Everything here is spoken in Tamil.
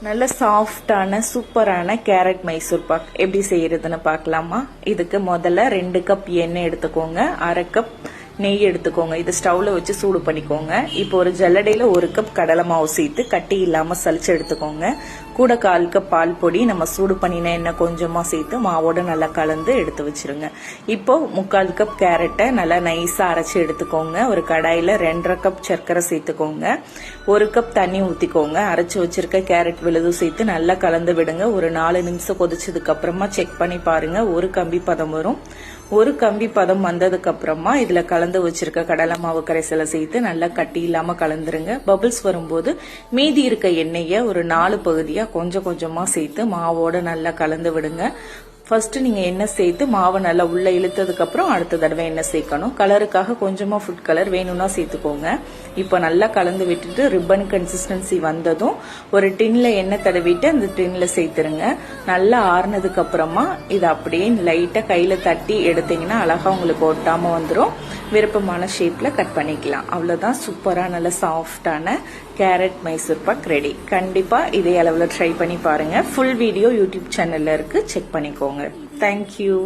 நல்ல சாஃப்டான சூப்பரான கேரட் மைசூர் பாக் எப்படி செய்யறதுன்னு பார்க்கலாமா? இதுக்கு முதல்ல 2 கப் எண்ணெய் எடுத்துக்கோங்க, 1/2 கப் நெய் எடுத்துக்கோங்க. இது ஸ்டவ்ல வச்சு சூடு பண்ணிக்கோங்க. இப்போ ஒரு ஜல்லடையில 1 கப் கடலை மாவு சேர்த்து கட்டி இல்லாம சலிச்சு எடுத்துக்கோங்க. கூட 1/4 கப் பால் பொடி நம்ம சூடு பண்ணின எண்ணெய் கொஞ்சமா சேர்த்து மாவோட நல்லா கலந்து எடுத்து வச்சிருங்க. இப்போ 3/4 கப் கேரட்டை நல்லா நைஸா அரைச்சு எடுத்துக்கோங்க. ஒரு கடாயில 2.5 கப் சர்க்கரை சேர்த்துக்கோங்க. 1 கப் தண்ணி ஊத்திக்கோங்க. அரைச்சு வச்சிருக்க கேரட் விழுது சேர்த்து நல்லா கலந்து விடுங்க. ஒரு 4 நிமிஷம் கொதிச்சதுக்கு அப்புறமா செக் பண்ணி பாருங்க. ஒரு கம்பி பதம் வரும். ஒரு கம்பி பதம் வந்ததுக்கு அப்புறமா இதுல கலந்து வச்சிருக்க கடலை மாவு கரைசலை சேர்த்து நல்லா கட்டி இல்லாம கலந்துருங்க. பபிள்ஸ் வரும்போது மீதி இருக்க எண்ணெயை ஒரு 4 பகுதியா கொஞ்சம் கொஞ்சமா சேர்த்து மாவோட நல்லா கலந்து விடுங்க. ஃபர்ஸ்ட் நீங்க எண்ணெய் சேர்த்து மாவை நல்லா உள்ள இழுத்ததுக்கு அப்புறம் அடுத்த தடவை எண்ணெய் சேர்க்கணும். கலருக்காக கொஞ்சமா ஃபுட் கலர் வேணும்னா சேர்த்துக்கோங்க. இப்போ நல்லா கலந்து விட்டுட்டு ரிப்பன் கன்சிஸ்டன்சி வந்ததும் ஒரு டின்ல எண்ணெய் தடவிட்டு அந்த டின்ல சேர்த்துருங்க. நல்லா ஆறுனதுக்கு அப்புறமா இதை அப்படியே லைட்டா கையில தட்டி எடுத்தீங்கன்னா அழகா உங்களுக்கு ஒட்டாம வந்துடும். விருப்பமான ஷேப்ல கட் பண்ணிக்கலாம். அவ்வளவுதான். சூப்பரா நல்ல சாஃப்டான கேரட் மைசூர் பாக் ரெடி. கண்டிப்பா இதே அளவுல ட்ரை பண்ணி பாருங்க. ஃபுல் வீடியோ யூடியூப் சேனல்ல இருக்கு, செக் பண்ணிக்கோங்க. தேங்க்யூ.